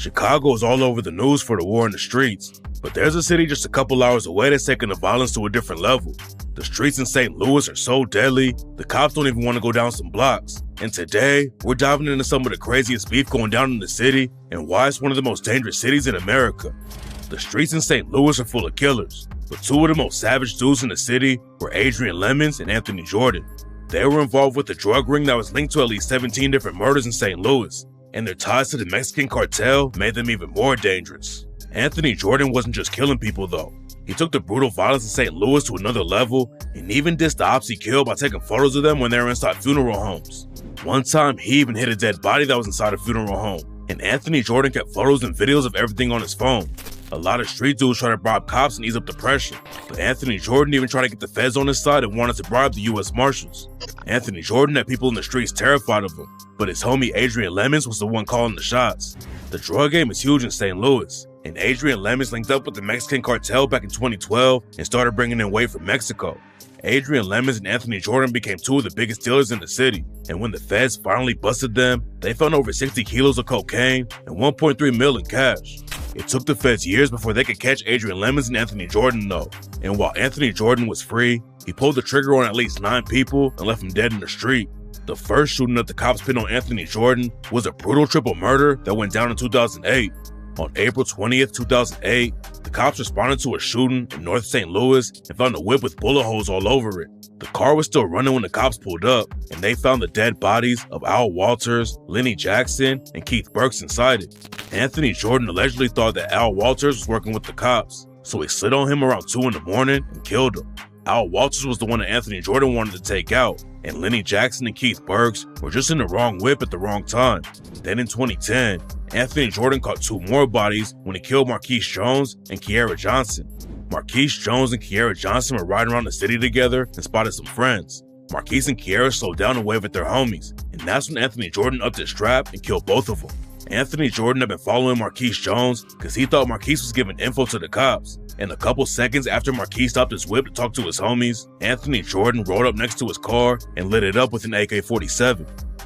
Chicago is all over the news for the war in the streets, but there's a city just a couple hours away that's taking the violence to a different level. The streets in St. Louis are so deadly, the cops don't even want to go down some blocks. And today, we're diving into some of the craziest beef going down in the city and why it's one of the most dangerous cities in America. The streets in St. Louis are full of killers, but two of the most savage dudes in the city were Adrian Lemons and Anthony Jordan. They were involved with a drug ring that was linked to at least 17 different murders in St. Louis, and their ties to the Mexican cartel made them even more dangerous. Anthony Jordan wasn't just killing people though. He took the brutal violence in St. Louis to another level and even dissed the ops he killed by taking photos of them when they were inside funeral homes. One time, he even hid a dead body that was inside a funeral home, and Anthony Jordan kept photos and videos of everything on his phone. A lot of street dudes try to bribe cops and ease up the pressure, but Anthony Jordan even tried to get the feds on his side and wanted to bribe the US Marshals. Anthony Jordan had people in the streets terrified of him, but his homie Adrian Lemons was the one calling the shots. The drug game is huge in St. Louis, and Adrian Lemons linked up with the Mexican cartel back in 2012 and started bringing in weight from Mexico. Adrian Lemons and Anthony Jordan became two of the biggest dealers in the city, and when the feds finally busted them, they found over 60 kilos of cocaine and 1.3 mil in cash. It took the feds years before they could catch Adrian Lemons and Anthony Jordan though, and while Anthony Jordan was free, he pulled the trigger on at least 9 people and left them dead in the street. The first shooting that the cops pinned on Anthony Jordan was a brutal triple murder that went down in 2008. On April 20th, 2008, the cops responded to a shooting in North St. Louis and found a whip with bullet holes all over it. The car was still running when the cops pulled up, and they found the dead bodies of Al Walters, Lenny Jackson, and Keith Burks inside it. Anthony Jordan allegedly thought that Al Walters was working with the cops, so he slid on him around 2 in the morning and killed him. Al Walters was the one that Anthony Jordan wanted to take out, and Lenny Jackson and Keith Burks were just in the wrong whip at the wrong time. Then in 2010, Anthony Jordan caught 2 more bodies when he killed Marquise Jones and Kiara Johnson. Marquise Jones and Kiara Johnson were riding around the city together and spotted some friends. Marquise and Kiara slowed down to wave at their homies, and that's when Anthony Jordan upped his strap and killed both of them. Anthony Jordan had been following Marquise Jones because he thought Marquise was giving info to the cops, and a couple seconds after Marquise stopped his whip to talk to his homies, Anthony Jordan rolled up next to his car and lit it up with an AK-47.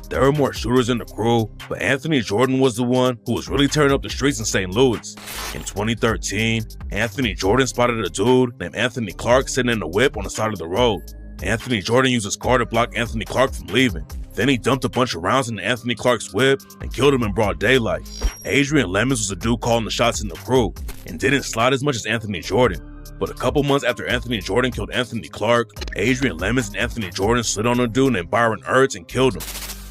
There were more shooters in the crew, but Anthony Jordan was the one who was really tearing up the streets in St. Louis. In 2013, Anthony Jordan spotted a dude named Anthony Clark sitting in a whip on the side of the road. Anthony Jordan used his car to block Anthony Clark from leaving. Then he dumped a bunch of rounds into Anthony Clark's whip and killed him in broad daylight. Adrian Lemons was the dude calling the shots in the crew and didn't slide as much as Anthony Jordan. But a couple months after Anthony Jordan killed Anthony Clark, Adrian Lemons and Anthony Jordan slid on a dude named Byron Ertz and killed him.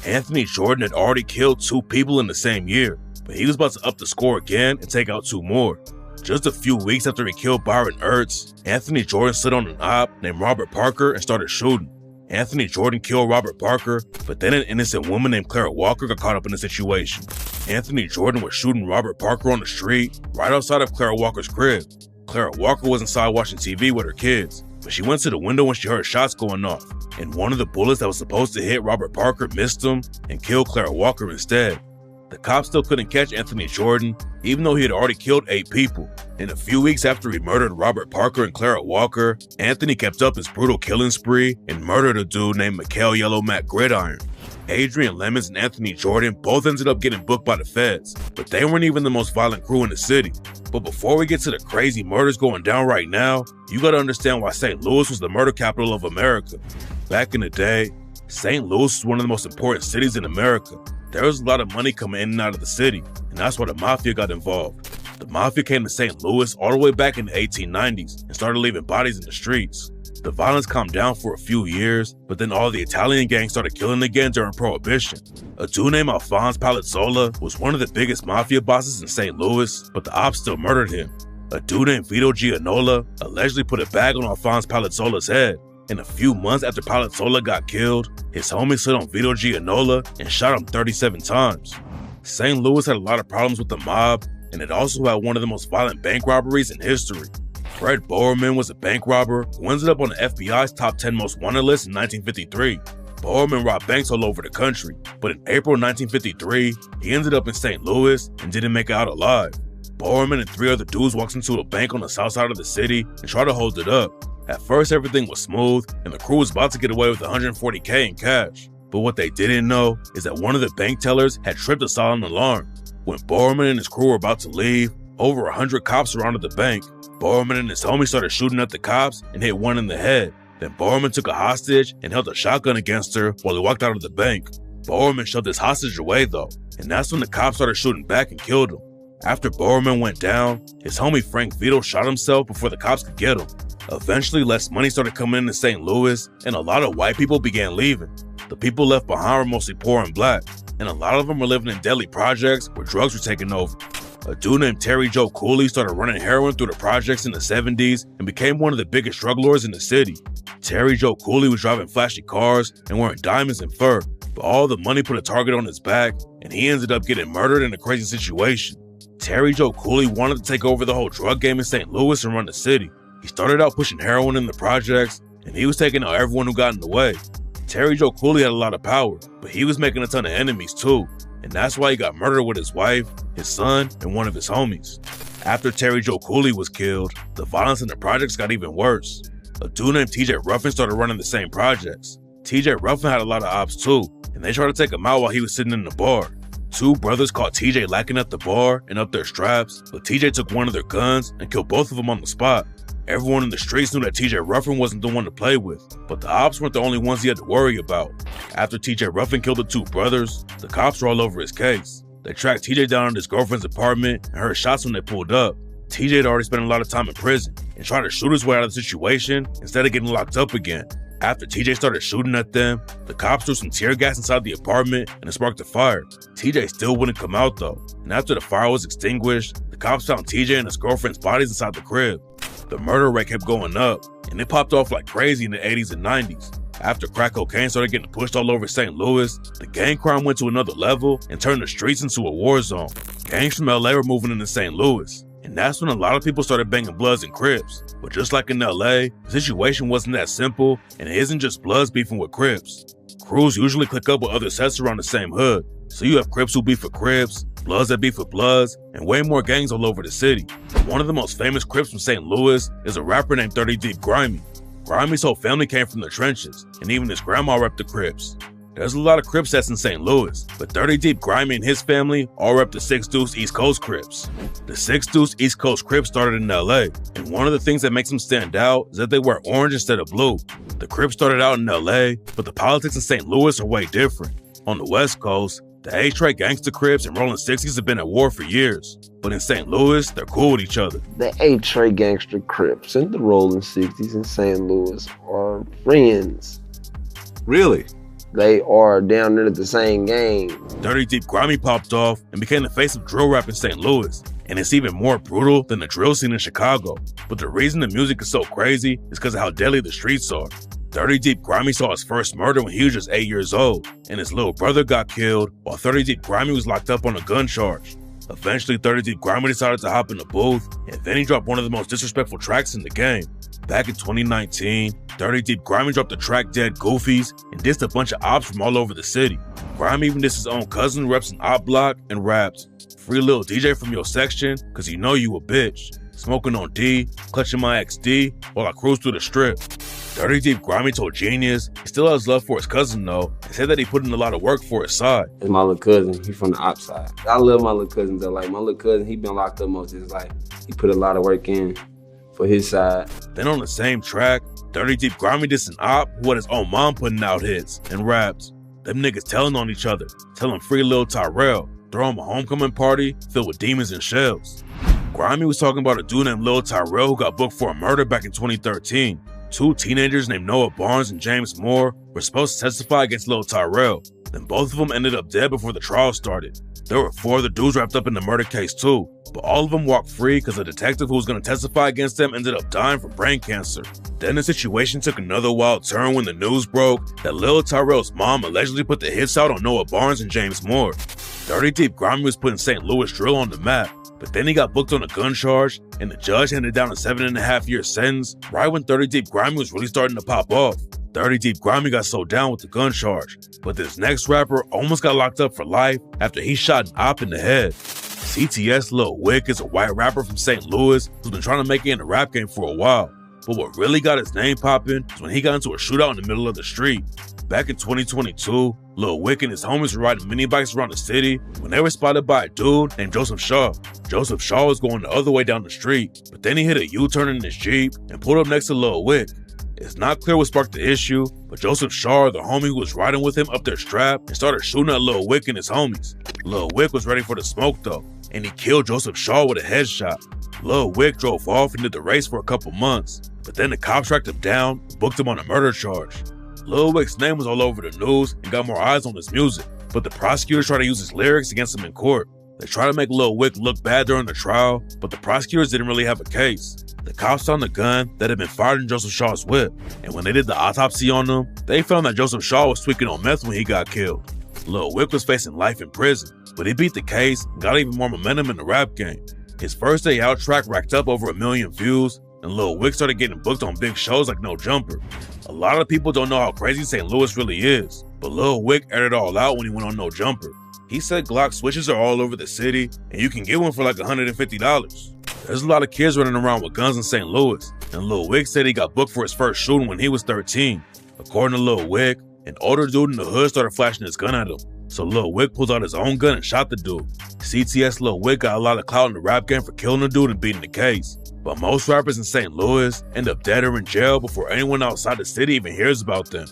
Anthony Jordan had already killed 2 people in the same year, but he was about to up the score again and take out 2 more. Just a few weeks after he killed Byron Ertz, Anthony Jordan slid on an op named Robert Parker and started shooting. Anthony Jordan killed Robert Parker, but then an innocent woman named Clara Walker got caught up in the situation. Anthony Jordan was shooting Robert Parker on the street right outside of Clara Walker's crib. Clara Walker was inside watching TV with her kids, but she went to the window when she heard shots going off, and one of the bullets that was supposed to hit Robert Parker missed him and killed Clara Walker instead. The cops still couldn't catch Anthony Jordan, even though he had already killed 8 people. And a few weeks after he murdered Robert Parker and Clara Walker, Anthony kept up his brutal killing spree and murdered a dude named Mikhail Yellow Mac Gridiron. Adrian Lemons and Anthony Jordan both ended up getting booked by the feds, but they weren't even the most violent crew in the city. But before we get to the crazy murders going down right now, you gotta understand why St. Louis was the murder capital of America. Back in the day, St. Louis was one of the most important cities in America. There was a lot of money coming in and out of the city, and that's why the mafia got involved. The mafia came to St. Louis all the way back in the 1890s and started leaving bodies in the streets. The violence calmed down for a few years, but then all the Italian gangs started killing again during Prohibition. A dude named Alphonse Palazzola was one of the biggest mafia bosses in St. Louis, but the ops still murdered him. A dude named Vito Gianola allegedly put a bag on Alphonse Palazzola's head, and a few months after Palazzola got killed, his homie slid on Vito Gianola and shot him 37 times. St. Louis had a lot of problems with the mob, and it also had one of the most violent bank robberies in history. Fred Bowerman was a bank robber who ended up on the FBI's top 10 most wanted list in 1953. Bowerman robbed banks all over the country, but in April 1953, he ended up in St. Louis and didn't make it out alive. Bowerman and 3 other dudes walked into a bank on the south side of the city and tried to hold it up. At first, everything was smooth, and the crew was about to get away with $140K in cash. But what they didn't know is that one of the bank tellers had tripped a silent alarm. When Borman and his crew were about to leave, over 100 cops surrounded the bank. Borman and his homie started shooting at the cops and hit one in the head. Then Borman took a hostage and held a shotgun against her while he walked out of the bank. Borman shoved his hostage away though, and that's when the cops started shooting back and killed him. After Borman went down, his homie Frank Vito shot himself before the cops could get him. Eventually, less money started coming into St. Louis, and a lot of white people began leaving. The people left behind were mostly poor and black, and a lot of them were living in deadly projects where drugs were taking over. A dude named Terry Joe Cooley started running heroin through the projects in the 70s and became one of the biggest drug lords in the city. Terry Joe Cooley was driving flashy cars and wearing diamonds and fur, but all the money put a target on his back, and he ended up getting murdered in a crazy situation. Terry Joe Cooley wanted to take over the whole drug game in St. Louis and run the city. He started out pushing heroin in the projects, and he was taking out everyone who got in the way. Terry Joe Cooley had a lot of power, but he was making a ton of enemies too, and that's why he got murdered with his wife, his son, and one of his homies. After Terry Joe Cooley was killed, the violence in the projects got even worse. A dude named TJ Ruffin started running the same projects. TJ Ruffin had a lot of ops too, and they tried to take him out while he was sitting in the bar. Two brothers caught TJ lacking at the bar and up their straps, but TJ took one of their guns and killed both of them on the spot. Everyone in the streets knew that TJ Ruffin wasn't the one to play with, but the ops weren't the only ones he had to worry about. After TJ Ruffin killed the two brothers, the cops were all over his case. They tracked TJ down in his girlfriend's apartment and heard shots when they pulled up. TJ had already spent a lot of time in prison and tried to shoot his way out of the situation instead of getting locked up again. After TJ started shooting at them, the cops threw some tear gas inside the apartment and it sparked a fire. TJ still wouldn't come out though, and after the fire was extinguished, the cops found TJ and his girlfriend's bodies inside the crib. The murder rate kept going up, and it popped off like crazy in the 80s and 90s. After crack cocaine started getting pushed all over St. Louis, the gang crime went to another level and turned the streets into a war zone. Gangs from LA were moving into St. Louis, and that's when a lot of people started banging Bloods and Crips. But just like in LA, the situation wasn't that simple, and it isn't just Bloods beefing with Crips. Crews usually click up with other sets around the same hood, so you have Crips who beef with Crips, Bloods that beef with Bloods, and way more gangs all over the city. One of the most famous Crips from St. Louis is a rapper named 30 Deep Grimy. Grimy's whole family came from the trenches, and even his grandma repped the Crips. There's a lot of Crip sets in St. Louis, but 30 Deep Grimy and his family all rep the 6 Deuce East Coast Crips. The 6 Deuce East Coast Crips started in LA, and one of the things that makes them stand out is that they wear orange instead of blue. The Crips started out in LA, but the politics in St. Louis are way different. On the West Coast, the A-Tray Gangsta Crips and Rolling 60s have been at war for years, but in St. Louis, they're cool with each other. The A-Tray Gangster Crips and the Rolling 60s in St. Louis are friends. Really? They are down there at the same game. 30 Deep Grimy popped off and became the face of drill rap in St. Louis, and it's even more brutal than the drill scene in Chicago. But the reason the music is so crazy is because of how deadly the streets are. 30 Deep Grimy saw his first murder when he was just 8 years old, and his little brother got killed while 30 Deep Grimy was locked up on a gun charge. Eventually, 30 Deep Grimy decided to hop in the booth, and then he dropped one of the most disrespectful tracks in the game. Back in 2019, 30 Deep Grimy dropped the track Dead Goofies and dissed a bunch of ops from all over the city. Grimy even dissed his own cousin who reps an op block and raps, "Free little DJ from your section, cause you know you a bitch. Smoking on D, clutching my XD while I cruise through the strip." 30 Deep Grimy told Genius he still has love for his cousin though, and said that he put in a lot of work for his side. It's my little cousin, he from the op side. I love my little cousin though, like my little cousin, he been locked up most of his life. He put a lot of work in for his side. Then on the same track, 30 Deep Grimy dissed an op who had his own mom putting out hits and raps. Them niggas telling on each other, telling free Lil Tyrell, throw him a homecoming party filled with demons and shells. Grimy was talking about a dude named Lil Tyrell who got booked for a murder back in 2013. Two teenagers named Noah Barnes and James Moore were supposed to testify against Lil Tyrell. Then both of them ended up dead before the trial started. There were 4 other dudes wrapped up in the murder case too, but all of them walked free because the detective who was going to testify against them ended up dying from brain cancer. Then the situation took another wild turn when the news broke that Lil Tyrell's mom allegedly put the hits out on Noah Barnes and James Moore. 30 Deep Grimy was putting St. Louis drill on the map, but then he got booked on a gun charge, and the judge handed down a 7.5-year sentence right when 30 Deep Grimy was really starting to pop off. 30 Deep Grimy got so down with the gun charge, but this next rapper almost got locked up for life after he shot an op in the head. CTS Lil Wick is a white rapper from St. Louis who's been trying to make it in the rap game for a while, but what really got his name popping was when he got into a shootout in the middle of the street. Back in 2022, Lil Wick and his homies were riding mini bikes around the city when they were spotted by a dude named Joseph Shaw. Joseph Shaw was going the other way down the street, but then he hit a U-turn in his Jeep and pulled up next to Lil Wick. It's not clear what sparked the issue, but Joseph Shaw, the homie who was riding with him, up their strap and started shooting at Lil Wick and his homies. Lil Wick was ready for the smoke though, and he killed Joseph Shaw with a headshot. Lil Wick drove off and did the race for a couple months, but then the cops tracked him down and booked him on a murder charge. Lil Wick's name was all over the news and got more eyes on his music, but the prosecutors tried to use his lyrics against him in court. They tried to make Lil Wick look bad during the trial, but the prosecutors didn't really have a case. The cops found the gun that had been fired in Joseph Shaw's whip, and when they did the autopsy on him, they found that Joseph Shaw was tweaking on meth when he got killed. Lil Wick was facing life in prison, but he beat the case and got even more momentum in the rap game. His first day out track racked up over 1 million views, and Lil Wick started getting booked on big shows like No Jumper. A lot of people don't know how crazy St. Louis really is, but Lil Wick aired it all out when he went on No Jumper. He said Glock switches are all over the city, and you can get one for like $150. There's a lot of kids running around with guns in St. Louis, and Lil Wick said he got booked for his first shooting when he was 13. According to Lil Wick, an older dude in the hood started flashing his gun at him, so Lil Wick pulls out his own gun and shot the dude. CTS Lil Wick got a lot of clout in the rap game for killing the dude and beating the case, but most rappers in St. Louis end up dead or in jail before anyone outside the city even hears about them.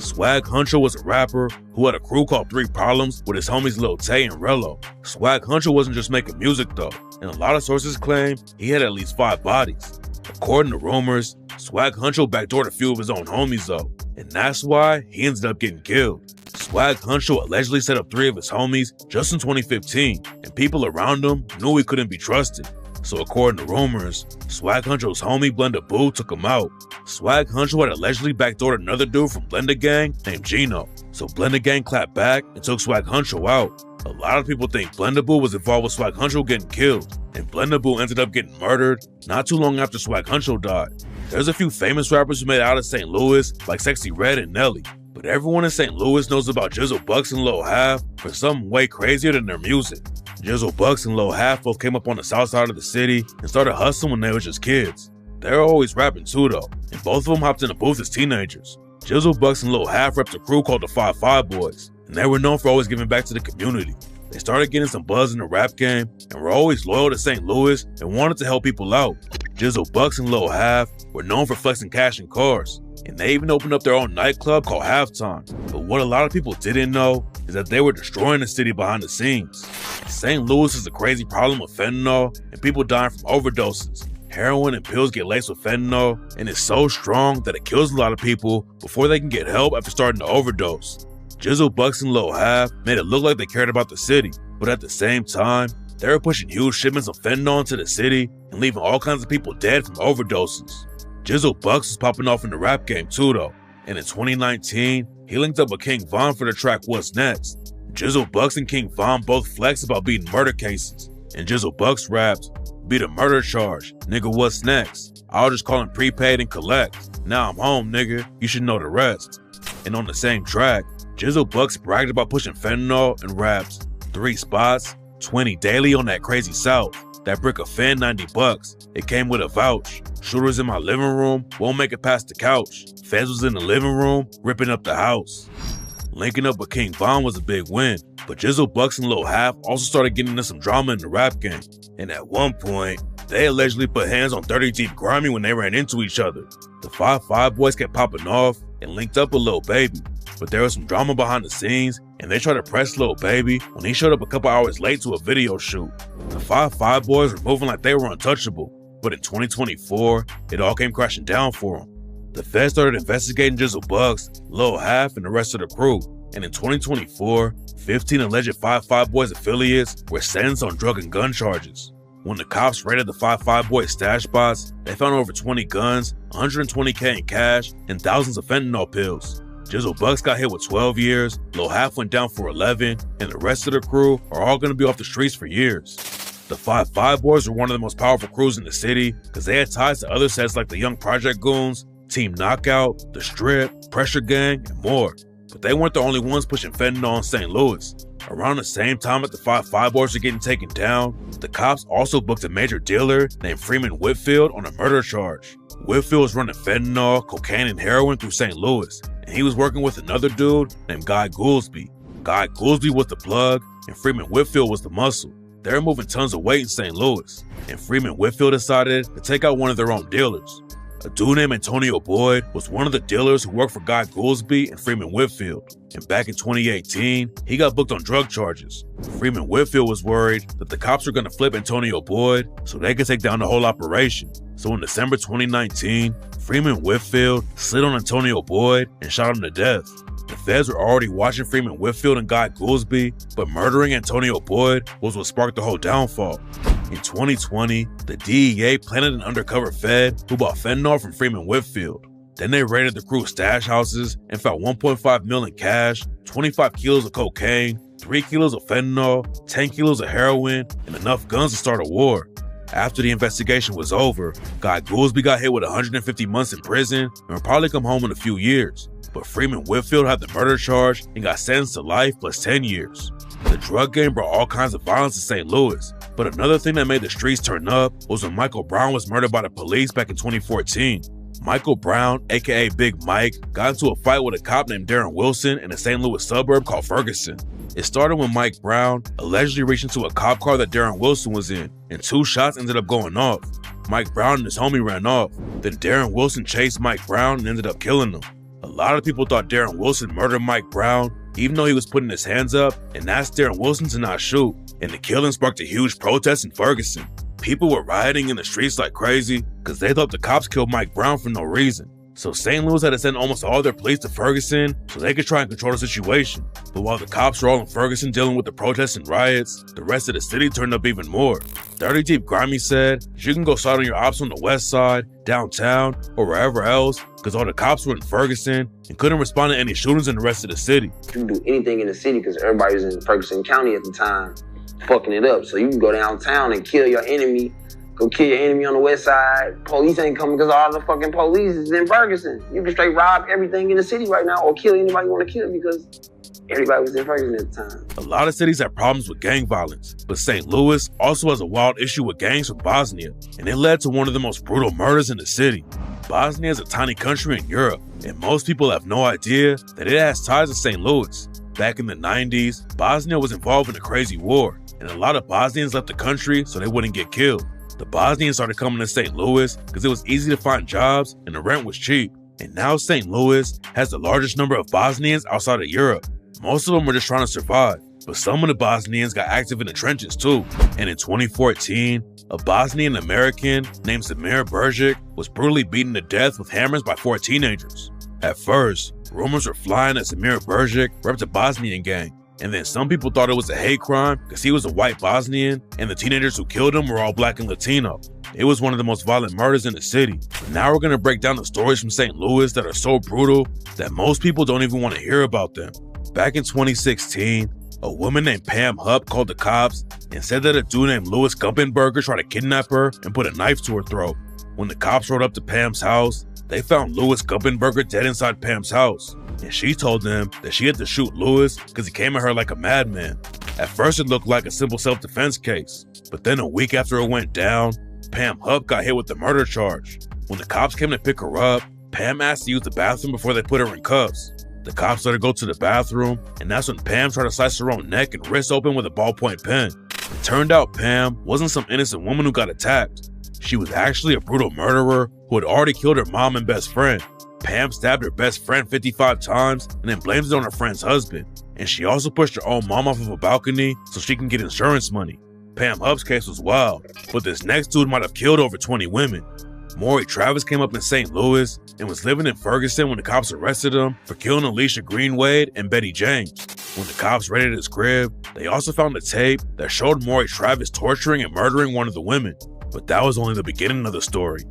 Swag Huncho was a rapper who had a crew called 3 Problems with his homies Lil Tay and Rello. Swag Huncho wasn't just making music though, and a lot of sources claim he had at least 5 bodies. According to rumors, Swag Huncho backdoored a few of his own homies though, and that's why he ended up getting killed. Swag Huncho allegedly set up 3 of his homies just in 2015, and people around him knew he couldn't be trusted. So according to rumors, Swag Huncho's homie Blenda Boo took him out. Swag Huncho had allegedly backdoored another dude from Blenda Gang named Gino, so Blenda Gang clapped back and took Swag Huncho out. A lot of people think Blenda Boo was involved with Swag Huncho getting killed, and Blenda Boo ended up getting murdered not too long after Swag Huncho died. There's a few famous rappers who made it out of St. Louis, like Sexy Red and Nelly, but everyone in St. Louis knows about Jizzle Bucks and Lil Half for something way crazier than their music. Jizzle Bucks and Lil Half both came up on the south side of the city and started hustling when they were just kids. They were always rapping too though, and both of them hopped in the booth as teenagers. Jizzle Bucks and Lil Half repped a crew called the 5-5 Boys, and they were known for always giving back to the community. They started getting some buzz in the rap game and were always loyal to St. Louis and wanted to help people out. Jizzle Bucks and Lil Half were known for flexing cash and cars, and they even opened up their own nightclub called Halftime. But what a lot of people didn't know is that they were destroying the city behind the scenes. St. Louis is a crazy problem with fentanyl and people dying from overdoses. Heroin and pills get laced with fentanyl, and it's so strong that it kills a lot of people before they can get help after starting to overdose. Jizzle Bucks and Lil Half made it look like they cared about the city, but at the same time, they were pushing huge shipments of fentanyl into the city and leaving all kinds of people dead from overdoses. Jizzle Bucks was popping off in the rap game too though, and in 2019, he linked up with King Von for the track What's Next. Jizzle Bucks and King Von both flexed about beating murder cases, and Jizzle Bucks raps, "Beat a murder charge, nigga what's next? I'll just call him prepaid and collect. Now I'm home nigga, you should know the rest." And on the same track, Jizzle Bucks bragged about pushing fentanyl and raps, 3 spots, 20 daily on that crazy south. That brick of fen, $90. It came with a vouch. Shooters in my living room, won't make it past the couch. Feds was in the living room, ripping up the house. Linking up with King Von was a big win, but Jizzle Bucks and Lil Half also started getting into some drama in the rap game. And at one point, they allegedly put hands on 30 Deep Grimy when they ran into each other. The 5-5 Boys kept popping off and linked up with Lil Baby, but there was some drama behind the scenes and they tried to press Lil Baby when he showed up a couple hours late to a video shoot. The 5-5 Boys were moving like they were untouchable, but in 2024, it all came crashing down for them. The feds started investigating Jizzle Bucks, Lil Half, and the rest of the crew, and in 2024, 15 alleged 5-5 Boys affiliates were sentenced on drug and gun charges. When the cops raided the 5-5 Boys stash spots, they found over 20 guns, $120K in cash, and thousands of fentanyl pills. Jizzle Bucks got hit with 12 years, Lil Half went down for 11, and the rest of the crew are all going to be off the streets for years. The 5-5 Boys were one of the most powerful crews in the city because they had ties to other sets like the Young Project Goons, Team Knockout, The Strip, Pressure Gang, and more. But they weren't the only ones pushing fentanyl in St. Louis. Around the same time that the 5-5 Boys were getting taken down, the cops also booked a major dealer named Freeman Whitfield on a murder charge. Whitfield was running fentanyl, cocaine, and heroin through St. Louis, and he was working with another dude named Guy Goolsby. Guy Goolsby was the plug, and Freeman Whitfield was the muscle. They were moving tons of weight in St. Louis, and Freeman Whitfield decided to take out one of their own dealers. A dude named Antonio Boyd was one of the dealers who worked for Guy Goolsby and Freeman Whitfield, and back in 2018, he got booked on drug charges. Freeman Whitfield was worried that the cops were going to flip Antonio Boyd so they could take down the whole operation. So in December 2019, Freeman Whitfield slid on Antonio Boyd and shot him to death. The feds were already watching Freeman Whitfield and Guy Goolsby, but murdering Antonio Boyd was what sparked the whole downfall. In 2020, the DEA planted an undercover Fed who bought fentanyl from Freeman Whitfield. Then they raided the crew's stash houses and found $1.5 million in cash, 25 kilos of cocaine, 3 kilos of fentanyl, 10 kilos of heroin, and enough guns to start a war. After the investigation was over, Guy Goolsby got hit with 150 months in prison and will probably come home in a few years. But Freeman Whitfield had the murder charge and got sentenced to life plus 10 years. The drug game brought all kinds of violence to St. Louis, but another thing that made the streets turn up was when Michael Brown was murdered by the police back in 2014. Michael Brown, aka Big Mike, got into a fight with a cop named Darren Wilson in a St. Louis suburb called Ferguson. It started when Mike Brown allegedly reached into a cop car that Darren Wilson was in, and 2 shots ended up going off. Mike Brown and his homie ran off. Then Darren Wilson chased Mike Brown and ended up killing him. A lot of people thought Darren Wilson murdered Mike Brown, even though he was putting his hands up and asked Darren Wilson to not shoot, and the killing sparked a huge protest in Ferguson. People were rioting in the streets like crazy because they thought the cops killed Mike Brown for no reason. So St. Louis had to send almost all their police to Ferguson so they could try and control the situation. But while the cops were all in Ferguson dealing with the protests and riots, the rest of the city turned up even more. 30 Deep Grimy said you can go start on your ops on the west side, downtown, or wherever else because all the cops were in Ferguson and couldn't respond to any shootings in the rest of the city. You can do anything in the city because everybody was in Ferguson County at the time, fucking it up. So you can go downtown and kill your enemy. Go kill your enemy on the west side. Police ain't coming because all the fucking police is in Ferguson. You can straight rob everything in the city right now or kill anybody you want to kill because everybody was in Ferguson at the time. A lot of cities have problems with gang violence, but St. Louis also has a wild issue with gangs from Bosnia, and it led to one of the most brutal murders in the city. Bosnia is a tiny country in Europe, and most people have no idea that it has ties to St. Louis. Back in the 90s, Bosnia was involved in a crazy war, and a lot of Bosnians left the country so they wouldn't get killed. The Bosnians started coming to St. Louis because it was easy to find jobs and the rent was cheap. And now St. Louis has the largest number of Bosnians outside of Europe. Most of them were just trying to survive, but some of the Bosnians got active in the trenches too. And in 2014, a Bosnian American named Samir Bergic was brutally beaten to death with hammers by 4 teenagers. At first, rumors were flying that Samir Bergic repped a Bosnian gang. And then some people thought it was a hate crime because he was a white Bosnian and the teenagers who killed him were all black and Latino. It was one of the most violent murders in the city. But now we're going to break down the stories from St. Louis that are so brutal that most people don't even want to hear about them. Back in 2016, a woman named Pam Hupp called the cops and said that a dude named Louis Gumpenberger tried to kidnap her and put a knife to her throat. When the cops rode up to Pam's house, they found Louis Gumpenberger dead inside Pam's house. And she told them that she had to shoot Louis because he came at her like a madman. At first it looked like a simple self-defense case, but then a week after it went down, Pam Hupp got hit with the murder charge. When the cops came to pick her up, Pam asked to use the bathroom before they put her in cuffs. The cops let her go to the bathroom, and that's when Pam tried to slice her own neck and wrist open with a ballpoint pen. It turned out Pam wasn't some innocent woman who got attacked. She was actually a brutal murderer who had already killed her mom and best friend. Pam stabbed her best friend 55 times and then blames it on her friend's husband. And she also pushed her own mom off of a balcony so she can get insurance money. Pam Hupp's case was wild, but this next dude might have killed over 20 women. Maury Travis came up in St. Louis and was living in Ferguson when the cops arrested him for killing Alicia Greenwade and Betty James. When the cops raided his crib, they also found a tape that showed Maury Travis torturing and murdering one of the women. But that was only the beginning of the story.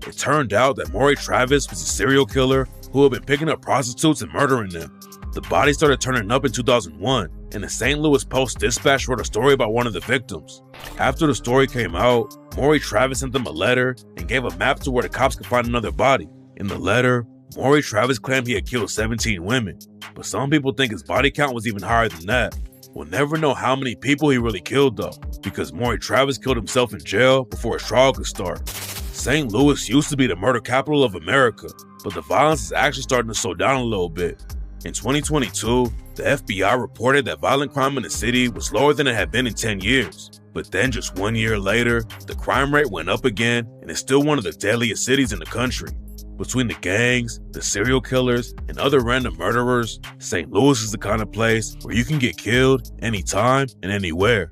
It turned out that Maury Travis was a serial killer who had been picking up prostitutes and murdering them. The bodies started turning up in 2001, and the St. Louis Post-Dispatch wrote a story about one of the victims. After the story came out, Maury Travis sent them a letter and gave a map to where the cops could find another body. In the letter, Maury Travis claimed he had killed 17 women, but some people think his body count was even higher than that. We'll never know how many people he really killed though, because Maury Travis killed himself in jail before his trial could start. St. Louis used to be the murder capital of America, but the violence is actually starting to slow down a little bit. In 2022, The FBI reported that violent crime in the city was lower than it had been in 10 years. But then just 1 year later, the crime rate went up again and is still one of the deadliest cities in the country. Between the gangs, the serial killers, and other random murderers, St. Louis is the kind of place where you can get killed anytime and anywhere.